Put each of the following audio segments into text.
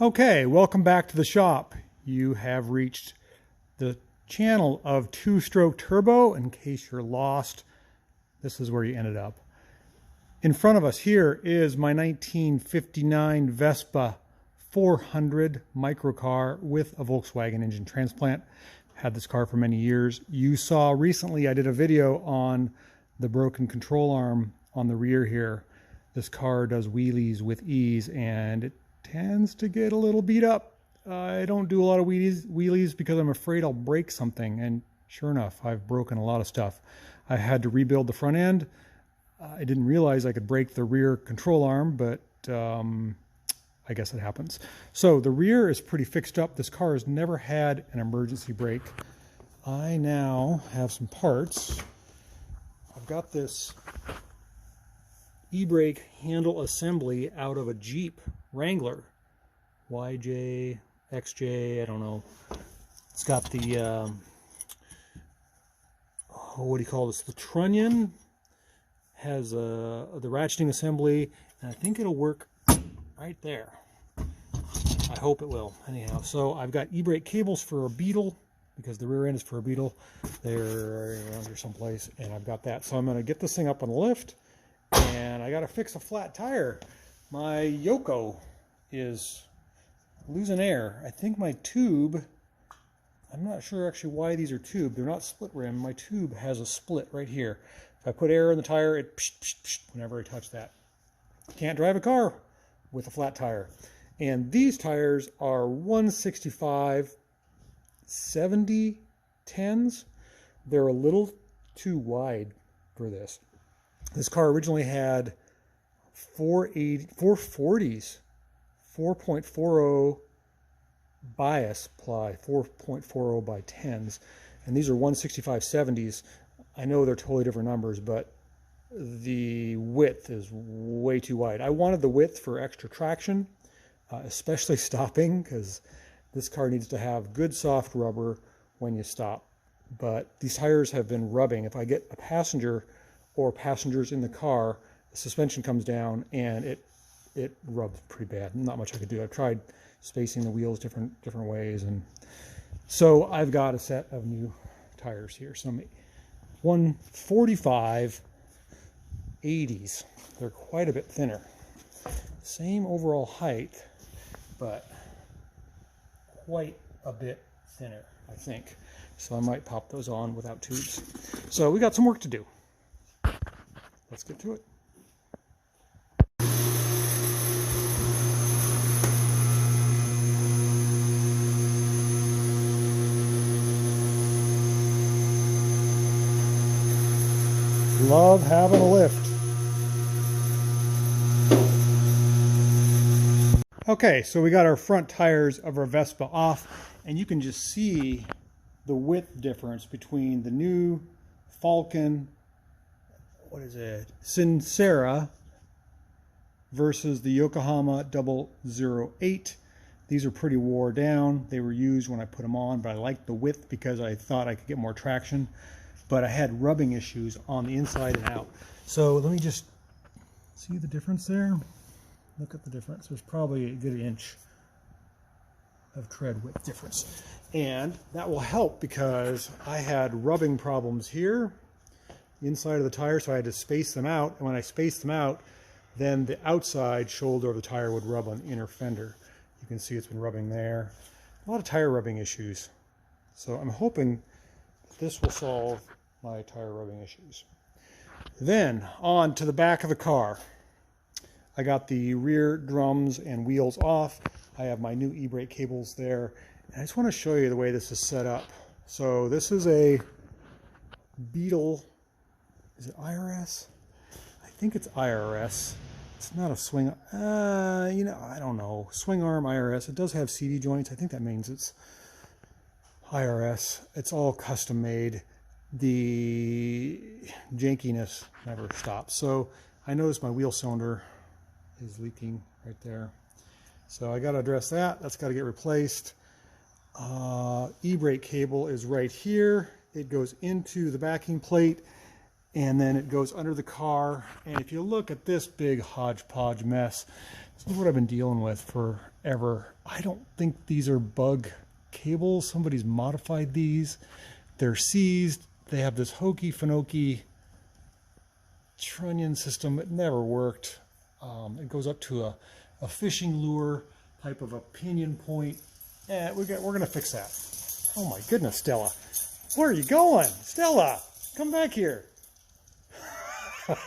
Okay, welcome back to the shop. You have reached the channel of two-stroke turbo. In case you're lost, this is where you ended up. In front of us here is my 1959 Vespa 400 microcar with a Volkswagen engine transplant. Had this car for many years. You saw recently I did a video on the broken control arm on the rear here. This car does wheelies with ease and it tends to get a little beat up. I don't do a lot of wheelies because I'm afraid I'll break something, and sure enough, I've broken a lot of stuff. I had to rebuild the front end. I didn't realize I could break the rear control arm, but I guess it happens. So the rear is pretty fixed up. This car has never had an emergency brake. I now have some parts. I've got this EBrake handle assembly out of a Jeep Wrangler. YJ, XJ, I don't know. It's got the, what do you call this? The trunnion has the ratcheting assembly, and I think it'll work right there. I hope it will. Anyhow, so I've got EBrake cables for a Beetle, because the rear end is for a Beetle. They're around here someplace, and I've got that. So I'm going to get this thing up on the lift, and I got to fix a flat tire. My Yoko is losing air. I think my tube, I'm not sure actually why these are tube. They're not split rim. My tube has a split right here. If I put air in the tire, it psh, psh, psh, whenever I touch that. Can't drive a car with a flat tire. And these tires are 165 70 10s. They're a little too wide for this. This car originally had 440s, 4.40 bias ply, 4.40 by 10s, and these are 165 70s. I know they're totally different numbers, but the width is way too wide. I wanted the width for extra traction, especially stopping, because this car needs to have good soft rubber when you stop. But these tires have been rubbing. If I get a passenger or passengers in the car, the suspension comes down and it rubs pretty bad. Not much I could do. I've tried spacing the wheels different ways, and so I've got a set of new tires here. Some 145 80s. They're quite a bit thinner. Same overall height, but quite a bit thinner, I think. So I might pop those on without tubes. So we got some work to do. Let's get to it. Love having a lift. Okay, so we got our front tires of our Vespa off, and you can just see the width difference between the new Falcon, what is it, Sincera, versus the Yokohama 008. These are pretty wore down. They were used when I put them on, but I liked the width because I thought I could get more traction. But I had rubbing issues on the inside and out. So let me just see the difference there. Look at the difference. There's probably a good inch of tread width difference. And that will help because I had rubbing problems here, inside of the tire, so I had to space them out. And when I spaced them out, then the outside shoulder of the tire would rub on the inner fender. You can see it's been rubbing there. A lot of tire rubbing issues. So I'm hoping this will solve my tire rubbing issues. Then on to the back of the car. I got the rear drums and wheels off. I have my new EBrake cables there. And I just want to show you the way this is set up. So this is a Beetle, is it IRS? I think it's IRS. It's not a swing, you know, I don't know. Swing arm IRS. It does have CD joints. I think that means it's IRS. It's all custom made. The jankiness never stops. So I noticed my wheel cylinder is leaking right there. So I got to address that. That's got to get replaced. EBrake cable is right here. It goes into the backing plate and then it goes under the car. And if you look at this big hodgepodge mess, This is what I've been dealing with forever. I don't think these are bug cables. Somebody's modified these. They're seized. They have this hokey fanoky trunnion system. It never worked. It goes up to a fishing lure type of a pinion point. We're gonna fix that. Oh my goodness, Stella. Where are you going? Stella, come back here.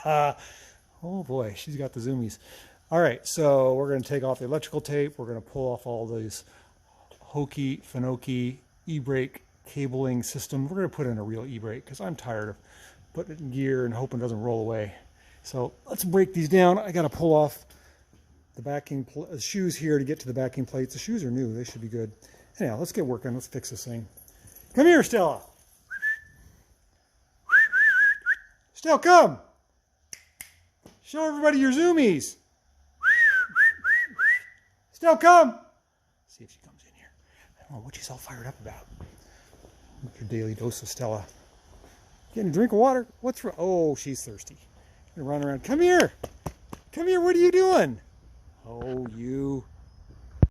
Oh boy, she's got the zoomies. All right, so we're going to take off the electrical tape. We're going to pull off all these hokey, fanoky e-brake cabling system. We're going to put in a real e-brake because I'm tired of putting it in gear and hoping it doesn't roll away. So let's break these down. I got to pull off the backing shoes here to get to the backing plates. The shoes are new. They should be good. Anyhow, let's get working. Let's fix this thing. Come here, Stella. Stella, come. Show everybody your zoomies. Stella, come. See if she comes in here. I don't know what she's all fired up about. Your daily dose of Stella. Getting a drink of water? What's wrong? Oh, she's thirsty. Gonna run around. Come here. Come here. What are you doing? Oh, you.